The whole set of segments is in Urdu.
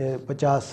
50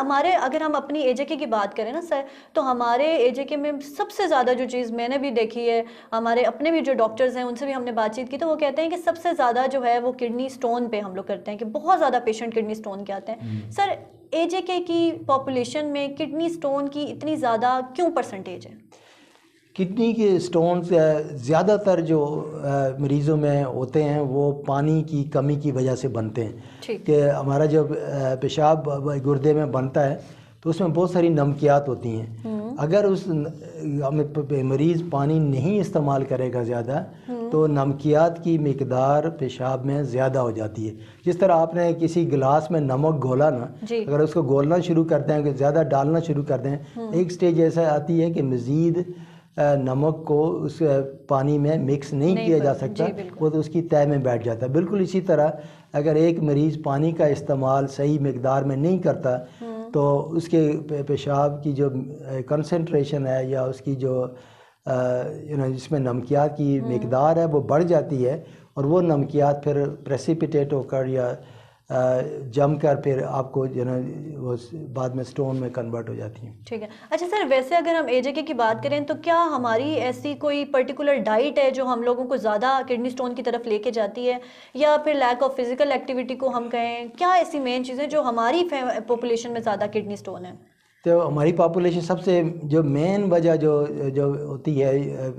ہمارے اگر ہم اپنی اے جے کے کی بات کریں نا سر، تو ہمارے اے جے کے میں سب سے زیادہ جو چیز میں نے بھی دیکھی ہے، ہمارے اپنے بھی جو ڈاکٹرز ہیں ان سے بھی ہم نے بات چیت کی، تو وہ کہتے ہیں کہ سب سے زیادہ جو ہے وہ کڈنی سٹون پہ ہم لوگ کرتے ہیں، کہ بہت زیادہ پیشنٹ کڈنی سٹون کے آتے ہیں. سر اے جے کے کی پاپولیشن میں کڈنی سٹون کی اتنی زیادہ کیوں پرسنٹیج ہے؟ کڈنی کے سٹونز زیادہ تر جو مریضوں میں ہوتے ہیں وہ پانی کی کمی کی وجہ سے بنتے ہیں. کہ ہمارا جب پیشاب گردے میں بنتا ہے تو اس میں بہت ساری نمکیات ہوتی ہیں. اگر اس مریض پانی نہیں استعمال کرے گا زیادہ تو نمکیات کی مقدار پیشاب میں زیادہ ہو جاتی ہے. جس طرح آپ نے کسی گلاس میں نمک گھولا نا، اگر اس کو گھولنا شروع کرتے ہیں کہ زیادہ ڈالنا شروع کر دیں، ایک سٹیج ایسا آتی ہے کہ مزید نمک کو اس پانی میں مکس نہیں کیا جا سکتا، وہ تو اس کی تہہ میں بیٹھ جاتا ہے. بالکل اسی طرح اگر ایک مریض پانی کا استعمال صحیح مقدار میں نہیں کرتا تو اس کے پیشاب کی جو کنسنٹریشن ہے یا اس کی جو جس میں نمکیات کی مقدار ہے وہ بڑھ جاتی ہے، اور وہ نمکیات پھر پریسیپیٹیٹ ہو کر یا جم کر پھر آپ کو جو ہے وہ بعد میں سٹون میں کنورٹ ہو جاتی ہیں. ٹھیک ہے. اچھا سر، ویسے اگر ہم اے جے کے کی بات کریں تو کیا ہماری ایسی کوئی پرٹیکولر ڈائٹ ہے جو ہم لوگوں کو زیادہ کڈنی سٹون کی طرف لے کے جاتی ہے، یا پھر لیک آف فزیکل ایکٹیویٹی کو ہم کہیں، کیا ایسی مین چیزیں جو ہماری پاپولیشن میں زیادہ کڈنی سٹون ہے؟ تو ہماری پاپولیشن سب سے جو مین وجہ جو ہوتی ہے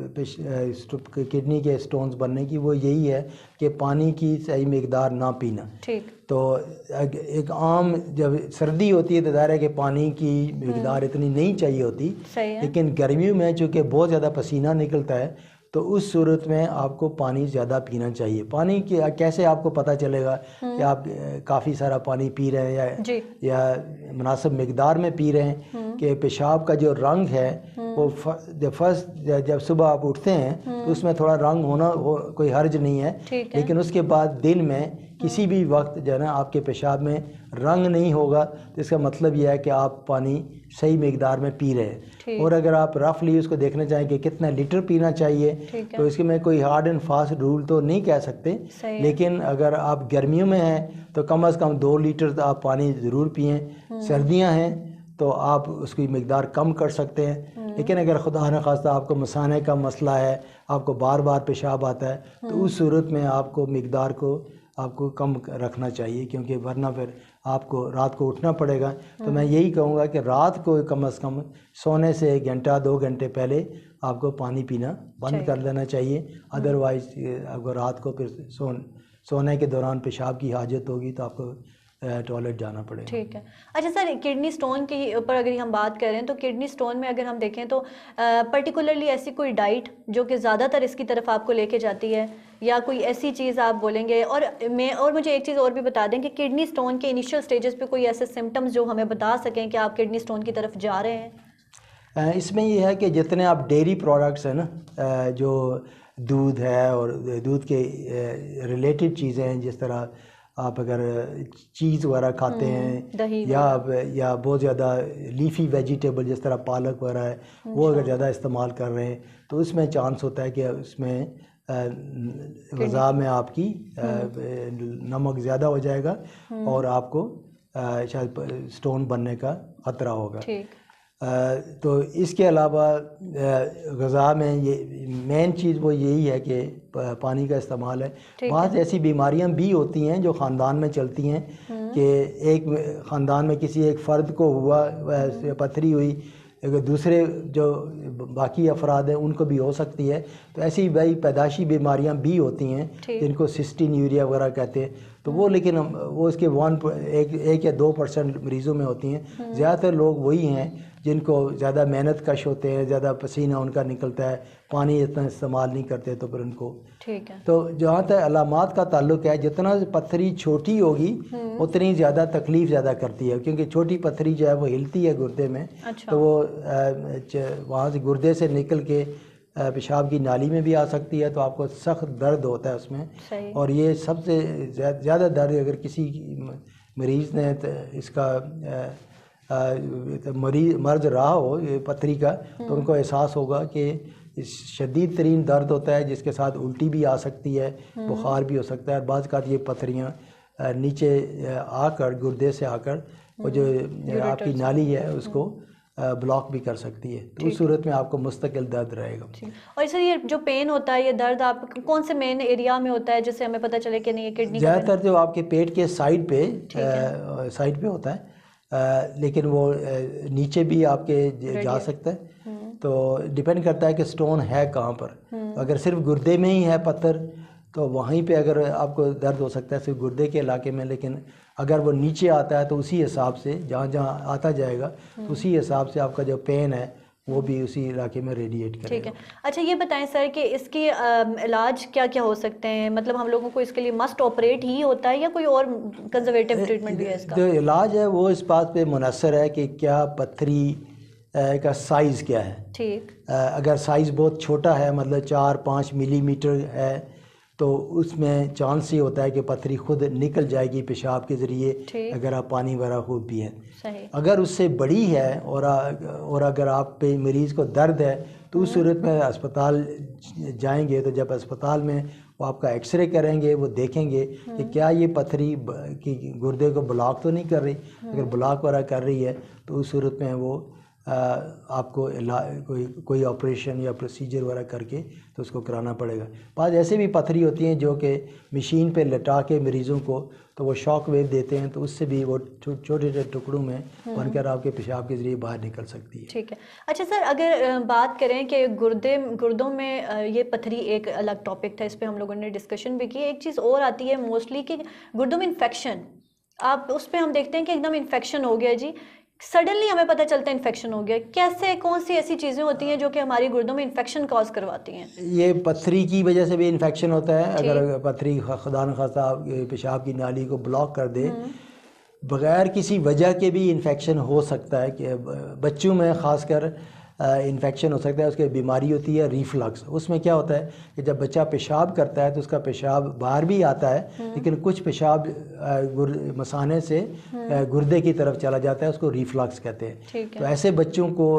کڈنی کے سٹونز بننے کی، وہ یہی ہے کہ پانی کی صحیح مقدار نہ پینا. ٹھیک. تو ایک عام جب سردی ہوتی ہے تو ظاہر ہے کہ پانی کی مقدار اتنی نہیں چاہیے ہوتی، لیکن گرمیوں میں چونکہ بہت زیادہ پسینہ نکلتا ہے تو اس صورت میں آپ کو پانی زیادہ پینا چاہیے. پانی کی کیسے آپ کو پتہ چلے گا کہ آپ کافی سارا پانی پی رہے ہیں یا مناسب مقدار میں پی رہے ہیں؟ کہ پیشاب کا جو رنگ ہے وہ جب صبح آپ اٹھتے ہیں تو اس میں تھوڑا رنگ ہونا کوئی حرج نہیں ہے، لیکن اس کے بعد دن میں کسی بھی وقت جو ہے نا آپ کے پیشاب میں رنگ نہیں ہوگا تو اس کا مطلب یہ ہے کہ آپ پانی صحیح مقدار میں پی رہے ہیں. اور اگر آپ رفلی اس کو دیکھنا چاہیں کہ کتنا لیٹر پینا چاہیے تو اس کے میں کوئی ہارڈ اینڈ فاسٹ رول تو نہیں کہہ سکتے، لیکن اگر آپ گرمیوں میں ہیں تو کم از کم 2 لیٹر آپ پانی ضرور پئیں. سردیاں ہیں تو آپ اس کی مقدار کم کر سکتے ہیں. لیکن اگر خدا نخواستہ آپ کو مثانے کا مسئلہ ہے، آپ کو بار بار پیشاب آتا ہے، تو اس صورت میں آپ کو مقدار کو آپ کو کم رکھنا چاہیے، کیونکہ ورنہ پھر آپ کو رات کو اٹھنا پڑے گا. تو میں یہی کہوں گا کہ رات کو کم از کم سونے سے 1 گھنٹہ 2 گھنٹے پہلے آپ کو پانی پینا بند کر لینا چاہیے. ادروائز اگر رات کو پھر سونے کے دوران پیشاب کی حاجت ہوگی تو آپ کو ٹوائلٹ جانا پڑے گا. ٹھیک ہے. اچھا سر، کڈنی سٹون کے اوپر اگر ہم بات کریں تو کڈنی سٹون میں اگر ہم دیکھیں تو پرٹیکولرلی ایسی کوئی ڈائٹ جو کہ زیادہ تر اس کی طرف آپ کو لے کے جاتی ہے، یا کوئی ایسی چیز آپ بولیں گے؟ اور مجھے ایک چیز اور بھی بتا دیں کہ کڈنی سٹون کے انیشیل سٹیجز پہ کوئی ایسے سمٹمز جو ہمیں بتا سکیں کہ آپ کڈنی سٹون کی طرف جا رہے ہیں؟ اس میں یہ ہے کہ جتنے آپ ڈیری پروڈکٹس ہیں نا، جو دودھ ہے اور دودھ کے ریلیٹڈ چیزیں ہیں، جس طرح آپ اگر چیز وغیرہ کھاتے ہیں یا بہت زیادہ لیفی ویجیٹیبل جس طرح پالک وغیرہ ہے، وہ اگر زیادہ استعمال کر رہے ہیں تو اس میں چانس ہوتا ہے کہ اس میں غذا میں آپ کی نمک زیادہ ہو جائے گا اور آپ کو شاید سٹون بننے کا خطرہ ہوگا. تو اس کے علاوہ غذا میں یہ مین چیز وہ یہی ہے کہ پانی کا استعمال ہے. بعض ایسی بیماریاں بھی ہوتی ہیں جو خاندان میں چلتی ہیں کہ ایک خاندان میں کسی ایک فرد کو ہوا پتھری ہوئی، اگر دوسرے جو باقی افراد ہیں ان کو بھی ہو سکتی ہے. تو ایسی بھائی پیدائشی بیماریاں بھی ہوتی ہیں جن کو سسٹین یوریا وغیرہ کہتے ہیں، تو وہ لیکن وہ اس کے 1 یا 2% مریضوں میں ہوتی ہیں. زیادہ تر لوگ وہی ہیں جن کو زیادہ محنت کش ہوتے ہیں، زیادہ پسینہ ان کا نکلتا ہے، پانی اتنا استعمال نہیں کرتے، تو پھر ان کو تو جہاں تک علامات کا تعلق ہے، جتنا پتھری چھوٹی ہوگی اتنی زیادہ تکلیف زیادہ کرتی ہے، کیونکہ چھوٹی پتھری جو ہے وہ ہلتی ہے گردے میں، تو وہ وہاں سے گردے سے نکل کے پیشاب کی نالی میں بھی آ سکتی ہے، تو آپ کو سخت درد ہوتا ہے اس میں. اور یہ سب سے زیادہ درد اگر کسی مریض نے اس کا مرض رہا ہو پتھری کا، تو ان کو احساس ہوگا کہ شدید ترین درد ہوتا ہے، جس کے ساتھ الٹی بھی آ سکتی ہے، بخار بھی ہو سکتا ہے، اور بعض اوقات یہ پتھریاں نیچے آ کر گردے سے آ کر وہ جو آپ کی نالی ہے اس کو بلاک بھی کر سکتی ہے. تو اس صورت میں آپ کو مستقل درد رہے گا. اور سر یہ جو پین ہوتا ہے، یہ درد آپ کون سے مین ایریا میں ہوتا ہے جس سے ہمیں پتہ چلے کہ نہیں یہ کڈنی کا؟ زیادہ تر جو آپ کے پیٹ کے سائڈ پہ ہوتا ہے، لیکن وہ نیچے بھی آپ کے جا سکتا ہے. تو ڈپینڈ کرتا ہے کہ سٹون ہے کہاں پر. اگر صرف گردے میں ہی ہے پتھر تو وہیں پہ اگر آپ کو درد ہو سکتا ہے صرف گردے کے علاقے میں، لیکن اگر وہ نیچے آتا ہے تو اسی حساب سے جہاں جہاں آتا جائے گا تو اسی حساب سے آپ کا جو پین ہے وہ بھی اسی علاقے میں ریڈیٹ کرے گا. ٹھیک ہے. اچھا یہ بتائیں سر کہ اس کی علاج کیا کیا ہو سکتے ہیں؟ مطلب ہم لوگوں کو اس کے لیے مسٹ آپریٹ ہی ہوتا ہے یا کوئی اور کنزرویٹو ٹریٹمنٹ بھی ہے اس کا؟ جو علاج ہے وہ اس بات پہ منحصر ہے کہ کیا پتھری کا سائز کیا ہے. ٹھیک. اگر سائز بہت چھوٹا ہے، مطلب 4-5 ملی میٹر ہے، تو اس میں چانس ہی ہوتا ہے کہ پتھری خود نکل جائے گی پیشاب کے ذریعے اگر آپ پانی وغیرہ خوب پئیں. اگر اس سے بڑی ہے اور اگر آپ پہ مریض کو درد ہے تو اس صورت میں اسپتال جائیں گے. تو جب اسپتال میں وہ آپ کا ایکس رے کریں گے، وہ دیکھیں گے کہ کیا یہ پتھری کی گردے کو بلاک تو نہیں کر رہی. اگر بلاک وغیرہ کر رہی ہے تو اس صورت میں وہ آپ کو کوئی آپریشن یا پروسیجر وغیرہ کر کے تو اس کو کرانا پڑے گا. بعض ایسے بھی پتھری ہوتی ہیں جو کہ مشین پہ لٹا کے مریضوں کو تو وہ شاک ویو دیتے ہیں، تو اس سے بھی وہ چھوٹے چھوٹے ٹکڑوں میں بن کر آپ کے پیشاب کے ذریعے باہر نکل سکتی ہے. ٹھیک ہے. اچھا سر اگر بات کریں کہ گردوں میں یہ پتھری ایک الگ ٹاپک تھا، اس پہ ہم لوگوں نے ڈسکشن بھی کی. ایک چیز اور آتی ہے موسٹلی کہ گردوں میں انفیکشن، آپ اس پہ ہم دیکھتے ہیں کہ ایک دم انفیکشن ہو گیا جی، سڈنلی ہمیں پتہ چلتا ہے انفیکشن ہو گیا. کیسے، کون سی ایسی چیزیں ہوتی ہیں جو کہ ہماری گردوں میں انفیکشن کاز کرواتی ہیں؟ یہ پتھری کی وجہ سے بھی انفیکشن ہوتا ہے. اگر پتھری خدا نخواستہ آپ پیشاب کی نالی کو بلاک کر دے، بغیر کسی وجہ کے بھی انفیکشن ہو سکتا ہے. کہ بچوں میں خاص کر انفیکشن ہو سکتا ہے. اس کی بیماری ہوتی ہے ریفلکس. اس میں کیا ہوتا ہے کہ جب بچہ پیشاب کرتا ہے تو اس کا پیشاب باہر بھی آتا ہے، لیکن کچھ پیشاب مثانے سے گردے کی طرف چلا جاتا ہے، اس کو ریفلکس کہتے ہیں. تو ایسے بچوں کو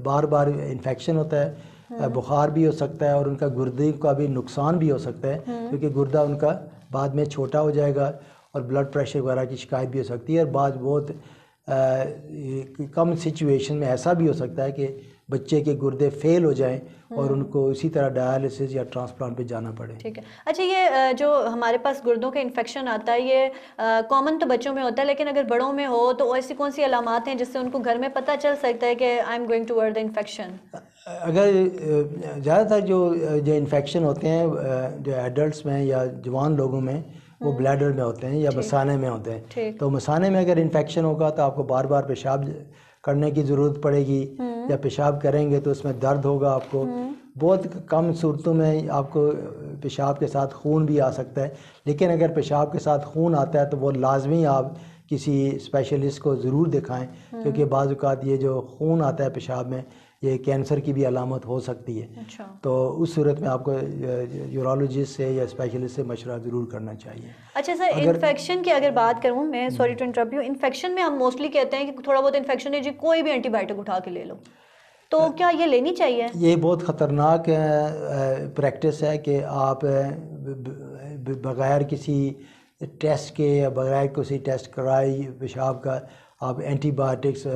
بار بار انفیکشن ہوتا ہے، بخار بھی ہو سکتا ہے، اور ان کا گردے کا بھی نقصان بھی ہو سکتا ہے کیونکہ گردہ ان کا بعد میں چھوٹا ہو جائے گا اور بلڈ پریشر وغیرہ کی شکایت بھی ہو سکتی ہے. اور بعض بہت کم سچویشن میں ایسا بھی ہو سکتا ہے کہ بچے کے گردے فیل ہو جائیں اور ان کو اسی طرح ڈائلسس یا ٹرانسپلانٹ پہ جانا پڑے. ٹھیک ہے. اچھا یہ جو ہمارے پاس گردوں کا انفیکشن آتا ہے یہ کامن تو بچوں میں ہوتا ہے، لیکن اگر بڑوں میں ہو تو ایسی کون سی علامات ہیں جس سے ان کو گھر میں پتہ چل سکتا ہے کہ I am going toward the infection? اگر زیادہ تر جو انفیکشن ہوتے ہیں جو ایڈلٹس میں یا جوان لوگوں میں، وہ بلیڈر میں ہوتے ہیں یا مثانے میں ہوتے ہیں. تو مثانے میں اگر انفیکشن ہوگا تو آپ کو بار بار پیشاب کرنے کی ضرورت پڑے گی، یا پیشاب کریں گے تو اس میں درد ہوگا آپ کو. بہت کم صورتوں میں آپ کو پیشاب کے ساتھ خون بھی آ سکتا ہے، لیکن اگر پیشاب کے ساتھ خون آتا ہے تو وہ لازمی آپ کسی اسپیشلسٹ کو ضرور دکھائیں، کیونکہ بعض اوقات یہ جو خون آتا ہے پیشاب میں یہ کینسر کی بھی علامت ہو سکتی ہے. تو اس صورت میں آپ کو یورولوجسٹ سے یا اسپیشلسٹ سے مشورہ ضرور کرنا چاہیے. اچھا سر انفیکشن کی اگر بات کروں میں، sorry to interrupt you, infection میں ہم موسٹلی کہتے ہیں کہ تھوڑا بہت انفیکشن ہے جی کوئی بھی اینٹی بایوٹک اٹھا کے لے لو، تو کیا یہ لینی چاہیے؟ یہ بہت خطرناک پریکٹس ہے کہ آپ بغیر کسی ٹیسٹ کے یا بغیر کسی ٹیسٹ کرائے پیشاب کا آپ اینٹی بایوٹکس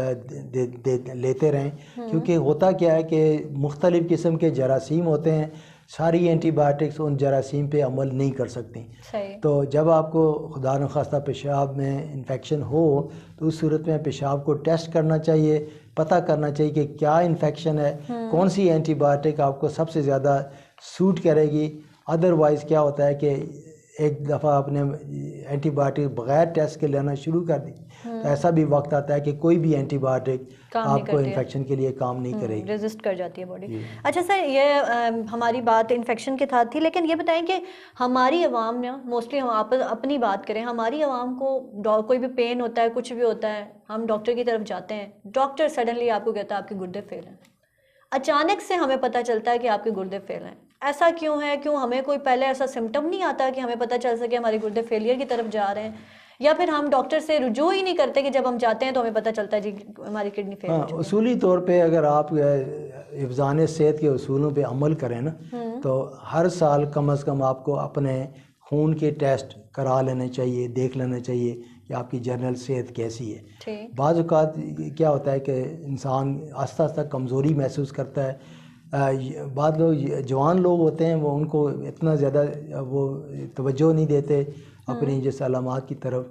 لیتے رہیں. کیونکہ ہوتا کیا ہے کہ مختلف قسم کے جراثیم ہوتے ہیں، ساری اینٹی بایوٹکس ان جراثیم پہ عمل نہیں کر سکتی. تو جب آپ کو خدا نخواستہ پیشاب میں انفیکشن ہو تو اس صورت میں پیشاب کو ٹیسٹ کرنا چاہیے، پتہ کرنا چاہیے کہ کیا انفیکشن ہے، کون سی اینٹی بایوٹک آپ کو سب سے زیادہ سوٹ کرے گی. ادروائز کیا ہوتا ہے کہ ایک دفعہ آپ نے اینٹی بایوٹک بغیر ٹیسٹ کے لینا شروع کر دی تو ایسا بھی وقت آتا ہے کہ کوئی بھی اینٹی بایوٹک آپ کو انفیکشن کے لیے کام نہیں کرے گی، ریزسٹ کر جاتی ہے باڈی. اچھا سر یہ ہماری بات انفیکشن کے ساتھ تھی، لیکن یہ بتائیں کہ ہماری عوام نے موسٹلی ہم اپنی بات کریں، ہماری عوام کو کوئی بھی پین ہوتا ہے، کچھ بھی ہوتا ہے، ہم ڈاکٹر کی طرف جاتے ہیں، ڈاکٹر سڈنلی آپ کو کہتا ہے آپ کے گردے فیل ہیں. اچانک سے ہمیں پتہ چلتا ہے کہ آپ کے گردے فیل ہیں. ایسا کیوں ہے؟ کیوں ہمیں کوئی پہلے ایسا سمٹم نہیں آتا کہ ہمیں پتہ چل سکے ہمارے گردے فیلئر کی طرف جا رہے ہیں؟ یا پھر ہم ڈاکٹر سے رجوع ہی نہیں کرتے کہ جب ہم جاتے ہیں تو ہمیں پتہ چلتا ہے جی ہماری کڈنی فیل ہو چکی ہے؟ اصولی طور پہ اگر آپ حفظان صحت کے اصولوں پہ عمل کریں نا، تو ہر سال کم از کم آپ کو اپنے خون کے ٹیسٹ کرا لینے چاہیے، دیکھ لینا چاہیے کہ آپ کی جنرل صحت کیسی ہے۔ بعض اوقات کیا ہوتا ہے کہ انسان آہستہ آہستہ کمزوری محسوس کرتا ہے، بعض لوگ جوان لوگ ہوتے ہیں وہ ان کو اتنا زیادہ وہ توجہ نہیں دیتے اپنی جس علامات کی طرف،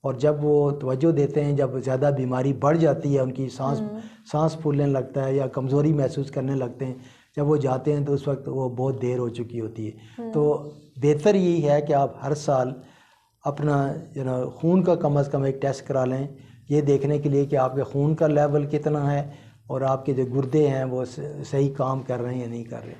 اور جب وہ توجہ دیتے ہیں جب زیادہ بیماری بڑھ جاتی ہے، ان کی سانس پھولنے لگتا ہے یا کمزوری محسوس کرنے لگتے ہیں، جب وہ جاتے ہیں تو اس وقت وہ بہت دیر ہو چکی ہوتی ہے۔ تو بہتر یہی ہے کہ آپ ہر سال اپنا خون کا کم از کم ایک ٹیسٹ کرا لیں، یہ دیکھنے کے لیے کہ آپ کے خون کا لیول کتنا ہے اور آپ کے جو گردے ہیں وہ صحیح کام کر رہے ہیں یا نہیں کر رہے۔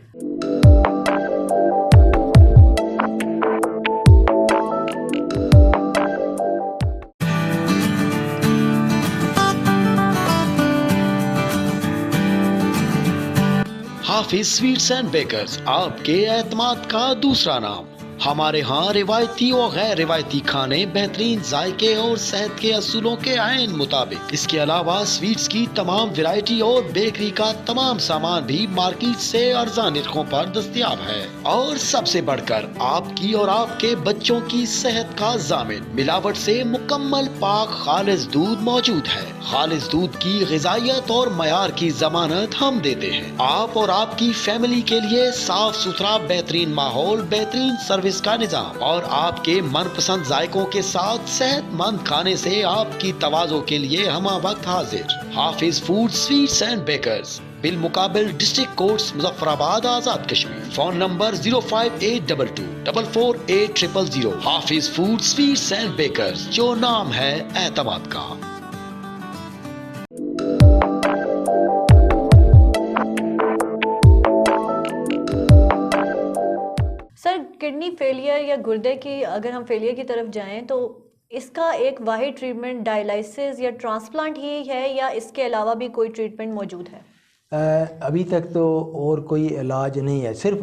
حافظ سویٹس اینڈ بیکرز، آپ کے اعتماد کا دوسرا نام۔ ہمارے ہاں روایتی اور غیر روایتی کھانے بہترین ذائقے اور صحت کے اصولوں کے عین مطابق۔ اس کے علاوہ سویٹس کی تمام ویرائٹی اور بیکری کا تمام سامان بھی مارکیٹ سے ارزاں نرخوں پر دستیاب ہے، اور سب سے بڑھ کر آپ کی اور آپ کے بچوں کی صحت کا ضامن ملاوٹ سے مکمل پاک خالص دودھ موجود ہے۔ خالص دودھ کی غذائیت اور معیار کی ضمانت ہم دیتے ہیں۔ آپ اور آپ کی فیملی کے لیے صاف ستھرا بہترین ماحول، بہترین سروس کا نظام اور آپ کے من پسند ذائقوں کے ساتھ صحت مند کھانے سے آپ کی تواضع کے لیے ہمہ وقت حاضر۔ حافظ فوڈ سویٹس اینڈ بیکرز، بالمقابل ڈسٹرکٹ کورٹس مظفر آباد، آزاد کشمیر۔ Phone number 05822 448000۔ حافظ فوڈ سویٹس اینڈ بیکرز، جو نام ہے اعتماد کا۔ سر، کڈنی فیلئر یا گردے کی اگر ہم فیلئر کی طرف جائیں تو اس کا ایک واحد ٹریٹمنٹ ڈائلائسس یا ٹرانسپلانٹ ہی ہے، یا اس کے علاوہ بھی کوئی ٹریٹمنٹ موجود ہے؟ ابھی تک تو اور کوئی علاج نہیں ہے، صرف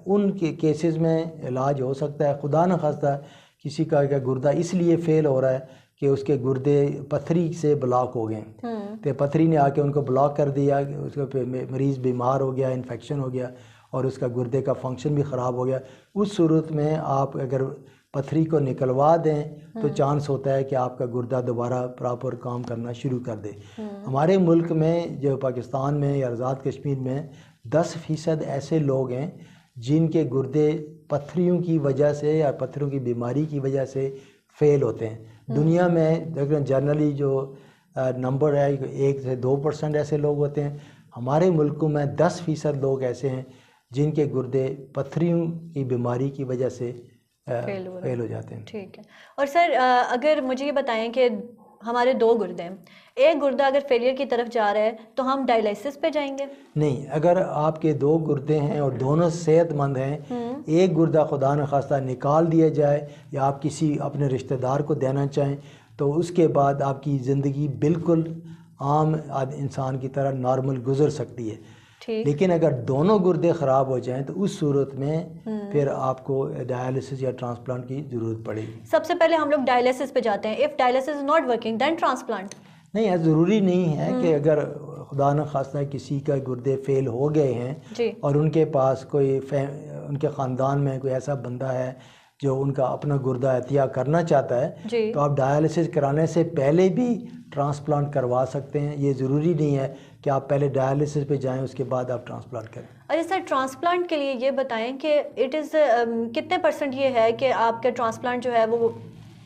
ان کے کیسز میں علاج ہو سکتا ہے۔ خدا نخواستہ کسی کا گردہ اس لیے فیل ہو رہا ہے کہ اس کے گردے پتھری سے بلاک ہو گئے، تو پتھری نے آ کے ان کو بلاک کر دیا، اس کا مریض بیمار ہو گیا، انفیکشن ہو گیا اور اس کا گردے کا فنکشن بھی خراب ہو گیا۔ اس صورت میں آپ اگر پتھری کو نکلوا دیں تو چانس ہوتا ہے کہ آپ کا گردہ دوبارہ پراپر کام کرنا شروع کر دے۔ ہمارے ملک میں جو پاکستان میں یا آزاد کشمیر میں 10% ایسے لوگ ہیں جن کے گردے پتھریوں کی وجہ سے یا پتھروں کی بیماری کی وجہ سے فیل ہوتے ہیں۔ دنیا میں جنرلی جو نمبر ہے 1 سے 2% ایسے لوگ ہوتے ہیں، ہمارے ملکوں میں 10% لوگ ایسے ہیں جن کے گردے پتھریوں کی بیماری کی وجہ سے فیل ہو جاتے ہیں۔ ٹھیک ہے۔ اور سر، اگر مجھے یہ بتائیں کہ ہمارے 2 گردے ہیں، ایک گردہ اگر فیلئر کی طرف جا رہا ہے تو ہم ڈائلائسس پہ جائیں گے؟ نہیں، اگر آپ کے 2 گردے ہیں اور دونوں صحت مند ہیں، ایک گردہ خدا نخواستہ نکال دیا جائے یا آپ کسی اپنے رشتہ دار کو دینا چاہیں تو اس کے بعد آپ کی زندگی بالکل عام انسان کی طرح نارمل گزر سکتی ہے۔ لیکن اگر دونوں گردے خراب ہو جائیں تو اس صورت میں پھر آپ کو ڈائلسس یا ٹرانسپلانٹ کی ضرورت پڑے گی۔ سب سے پہلے ہم لوگ ڈائلسس پہ جاتے ہیں۔ If dialysis is not working then transplant? نہیں، ضروری نہیں ہے کہ اگر خدا نخواستہ کسی کا گردے فیل ہو گئے ہیں اور ان کے پاس کوئی ان کے خاندان میں کوئی ایسا بندہ ہے جو ان کا اپنا گردہ عطیہ کرنا چاہتا ہے تو آپ ڈائلسس کرانے سے پہلے بھی ٹرانسپلانٹ کروا سکتے ہیں۔ یہ ضروری نہیں ہے کہ آپ پہلے ڈائلسس پہ جائیں اس کے بعد آپ ٹرانسپلانٹ کریں۔ اچھا سر، ٹرانسپلانٹ کے لیے یہ بتائیں کہ اٹ از کتنے % یہ ہے کہ آپ کا ٹرانسپلانٹ جو ہے وہ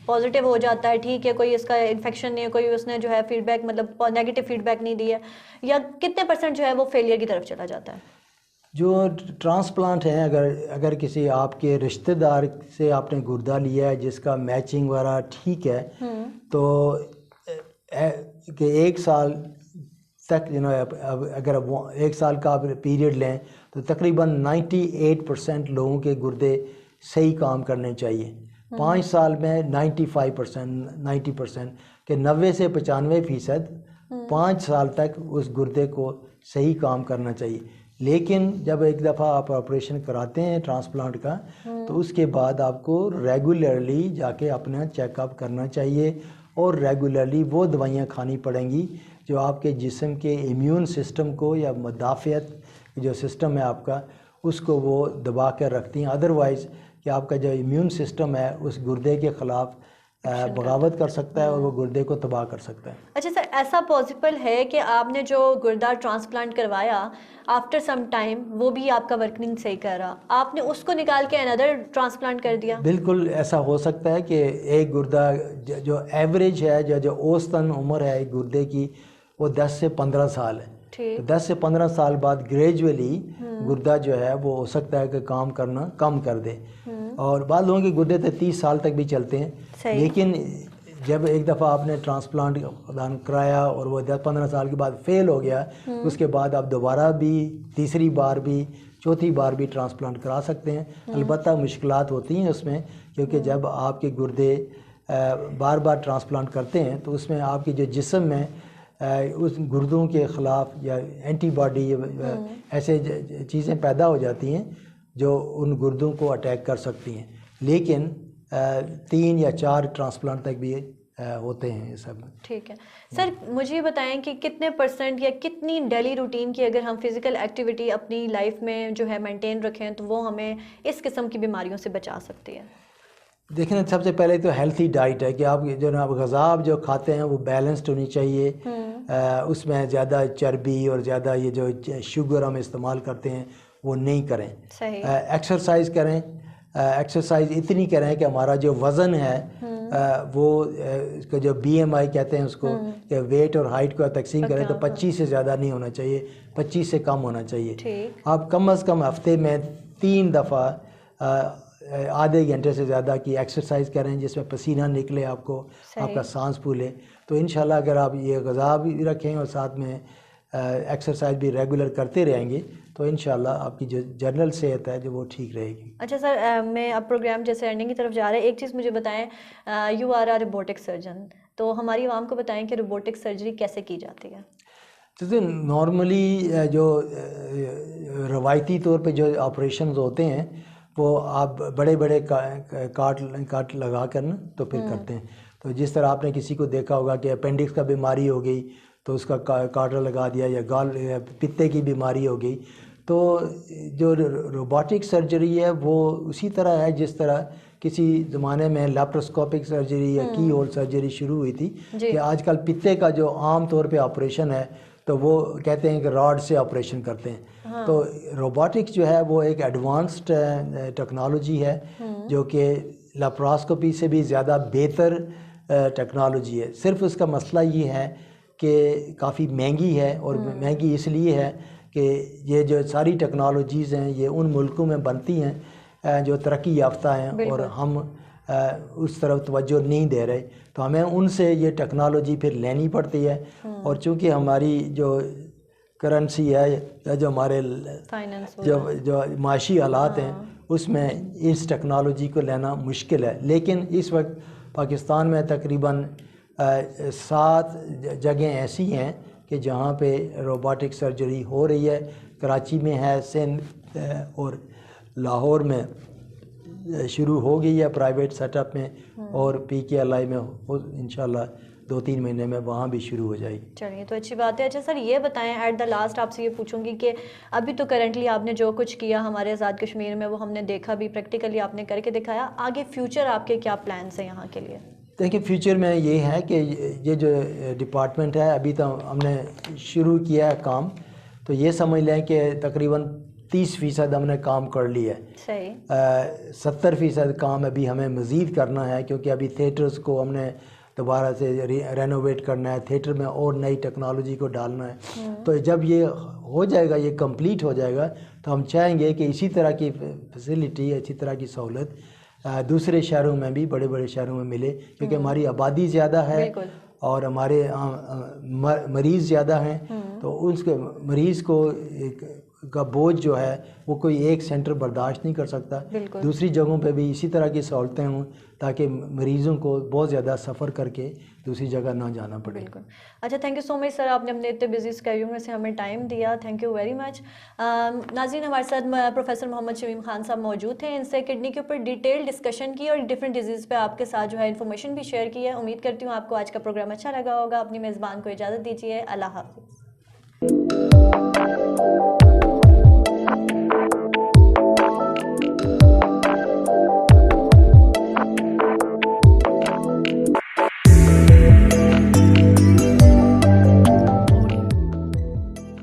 پازیٹیو ہو جاتا ہے، ٹھیک ہے، کوئی اس کا انفیکشن نہیں ہے، کوئی اس نے جو ہے فیڈ بیک مطلب نیگیٹو فیڈ بیک نہیں دی ہے، یا کتنے % جو ہے وہ فیلئر کی طرف چلا جاتا ہے؟ جو ٹرانسپلانٹ ہیں، اگر کسی آپ کے رشتہ دار سے آپ نے گردہ لیا ہے جس کا میچنگ وغیرہ ٹھیک ہے تو کہ 1 سال تک اگر 1 سال کا آپ پیریڈ لیں تو تقریباً 98% لوگوں کے گردے صحیح کام کرنے چاہیے۔ 5 سال میں 90% کہ 90 سے 95% 5 سال تک اس گردے کو صحیح کام کرنا چاہیے۔ لیکن جب ایک دفعہ آپ آپریشن کراتے ہیں ٹرانسپلانٹ کا تو اس کے بعد آپ کو ریگولرلی جا کے اپنا چیک اپ کرنا چاہیے اور ریگولرلی وہ دوائیاں کھانی پڑیں گی جو آپ کے جسم کے ایمیون سسٹم کو یا مدافعت جو سسٹم ہے آپ کا اس کو وہ دبا کر رکھتی ہیں۔ ادروائز کہ آپ کا جو امیون سسٹم ہے اس گردے کے خلاف بغاوت کر سکتا ہے اور وہ گردے کو تباہ کر سکتا ہے۔ اچھا سر، ایسا پاسبل ہے کہ آپ نے جو گردہ ٹرانسپلانٹ کروایا آفٹر سم ٹائم وہ بھی آپ کا ورکنگ صحیح کر رہا، آپ نے اس کو نکال کے اندر ٹرانسپلانٹ کر دیا؟ بالکل ایسا ہو سکتا ہے کہ ایک گردہ جو ایوریج ہے جو اوسطاً عمر ہے ایک گردے کی وہ 10 سے 15 سال ہے، تو 10 سے 15 سال بعد گریجولی گردہ جو ہے وہ ہو سکتا ہے کہ کام کرنا کم کر دے، اور بعض لوگوں کے گردے تو 30 سال تک بھی چلتے ہیں، لیکن جب ایک دفعہ آپ نے ٹرانسپلانٹ کرایا اور وہ 10-15 سال کے بعد فیل ہو گیا، اس کے بعد آپ دوبارہ بھی تیسری بار بھی چوتھی بار بھی ٹرانسپلانٹ کرا سکتے ہیں۔ البتہ مشکلات ہوتی ہیں اس میں، کیونکہ جب آپ کے گردے بار بار ٹرانسپلانٹ کرتے ہیں تو اس میں آپ کے جو جسم میں اس گردوں کے خلاف یا اینٹی باڈی ایسے چیزیں پیدا ہو جاتی ہیں جو ان گردوں کو اٹیک کر سکتی ہیں، لیکن 3 یا 4 ٹرانسپلانٹ تک بھی ہوتے ہیں یہ سب۔ ٹھیک ہے سر، مجھے یہ بتائیں کہ کتنے پرسنٹ یا کتنی ڈیلی روٹین کی اگر ہم فزیکل ایکٹیویٹی اپنی لائف میں جو ہے مینٹین رکھیں تو وہ ہمیں اس قسم کی بیماریوں سے بچا سکتی ہے؟ دیکھیں سب سے پہلے تو ہیلتھی ڈائٹ ہے کہ آپ جو نا غذا جو کھاتے ہیں وہ بیلنسڈ ہونی چاہیے، اس میں زیادہ چربی اور زیادہ یہ جو شوگر ہم استعمال کرتے ہیں وہ نہیں کریں۔ ایکسرسائز کریں، ایکسرسائز اتنی کریں کہ ہمارا جو وزن ہے وہ اس کا جو BMI کہتے ہیں اس کو، کہ ویٹ اور ہائٹ کو تقسیم کریں تو 25 سے زیادہ نہیں ہونا چاہیے، 25 سے کم ہونا چاہیے۔ آپ کم از کم ہفتے میں 3 دفعہ آدھے گھنٹے سے زیادہ کی ایکسرسائز کریں جس میں پسینہ نکلے، آپ کو آپ کا سانس پھولے، تو انشاءاللہ اگر آپ یہ غذا بھی رکھیں اور ساتھ میں ایکسرسائز بھی ریگولر کرتے رہیں گے تو انشاءاللہ آپ کی جو جنرل صحت ہے جو وہ ٹھیک رہے گی۔ اچھا سر، میں اب پروگرام جیسے اینڈنگ کی طرف جا رہا ہے، ایک چیز مجھے بتائیں، you are a robotic surgeon, تو ہماری عوام کو بتائیں کہ روبوٹک سرجری کیسے کی جاتی ہے؟ جیسے نارملی جو روایتی طور پہ جو آپریشنز ہوتے ہیں وہ آپ بڑے بڑے کاٹ لگا کر نا تو پھر کرتے ہیں، تو جس طرح آپ نے کسی کو دیکھا ہوگا کہ اپینڈکس کا بیماری ہو گئی تو اس کا کاٹر لگا دیا، یا پتے کی بیماری ہو گئی، تو جو روبوٹک سرجری ہے وہ اسی طرح ہے جس طرح کسی زمانے میں لیپروسکوپک سرجری یا کی ہول سرجری شروع ہوئی تھی، کہ آج کل پتے کا جو عام طور پہ آپریشن ہے تو وہ کہتے ہیں کہ راڈ سے آپریشن کرتے ہیں، تو روبوٹکس جو ہے وہ ایک ایڈوانسڈ ٹیکنالوجی ہے جو کہ لیپراسکوپی سے بھی زیادہ بہتر ٹیکنالوجی ہے۔ صرف اس کا مسئلہ یہ ہے کہ کافی مہنگی ہے، اور مہنگی اس لیے ہے کہ یہ جو ساری ٹیکنالوجیز ہیں یہ ان ملکوں میں بنتی ہیں جو ترقی یافتہ ہیں، اور ہم اس طرف توجہ نہیں دے رہے، تو ہمیں ان سے یہ ٹیکنالوجی پھر لینی پڑتی ہے، اور چونکہ ہماری جو کرنسی ہے یا جو ہمارے جو معاشی حالات ہیں اس میں اس ٹیکنالوجی کو لینا مشکل ہے، لیکن اس وقت پاکستان میں تقریباً 7 جگہیں ایسی ہیں کہ جہاں پہ روبوٹک سرجری ہو رہی ہے۔ کراچی میں ہے، سندھ اور لاہور میں شروع ہو گئی ہے پرائیویٹ سیٹ اپ میں، اور PKLI میں انشاءاللہ 2-3 مہینے میں وہاں بھی شروع ہو جائے گی۔ چلیے تو اچھی بات ہے۔ اچھا سر، یہ بتائیں ایٹ دا لاسٹ آپ سے یہ پوچھوں گی کہ ابھی تو کرنٹلی آپ نے جو کچھ کیا ہمارے آزاد کشمیر میں وہ ہم نے دیکھا بھی، پریکٹیکلی آپ نے کر کے دکھایا، آگے فیوچر آپ کے کیا پلانس ہیں یہاں کے لیے؟ دیکھیں فیوچر میں یہ ہے کہ یہ جو ڈپارٹمنٹ ہے ابھی تو ہم نے شروع کیا ہے کام، تو یہ سمجھ لیں کہ تقریباً 30% ہم نے کام کر لیا ہے۔ صحیح۔ 70% کام ابھی ہمیں مزید کرنا ہے، کیونکہ ابھی تھیٹرز کو ہم نے دوبارہ سے رینوویٹ کرنا ہے، تھیٹر میں اور نئی ٹیکنالوجی کو ڈالنا ہے، تو جب یہ ہو جائے گا، یہ کمپلیٹ ہو جائے گا، تو ہم چاہیں گے کہ اسی طرح کی فیسلٹی، اسی طرح کی سہولت دوسرے شہروں میں بھی، بڑے بڑے شہروں میں ملے، کیونکہ ہماری آبادی زیادہ ہے اور ہمارے مریض زیادہ ہیں، تو اس کے مریض کا بوجھ جو ہے وہ کوئی ایک سینٹر برداشت نہیں کر سکتا، دوسری جگہوں پہ بھی اسی طرح کی سہولتیں ہوں تاکہ مریضوں کو بہت زیادہ سفر کر کے دوسری جگہ نہ جانا پڑے۔ بالکل۔ اچھا، تھینک یو سو مچ سر، آپ نے اپنے اتنے بزی اسکیڈول میں سے ہمیں ٹائم دیا، تھینک یو ویری مچ۔ ناظرین، ہمارے ساتھ پروفیسر محمد شمیم خان صاحب موجود تھے، ان سے کڈنی کے اوپر ڈیٹیل ڈسکشن کی اور ڈفرینٹ ڈیزیز پہ آپ کے ساتھ جو ہے انفارمیشن بھی شیئر کی ہے۔ امید کرتی ہوں آپ کو آج کا پروگرام اچھا لگا ہوگا۔ اپنی میزبان کو اجازت دیجیے، اللہ حافظ۔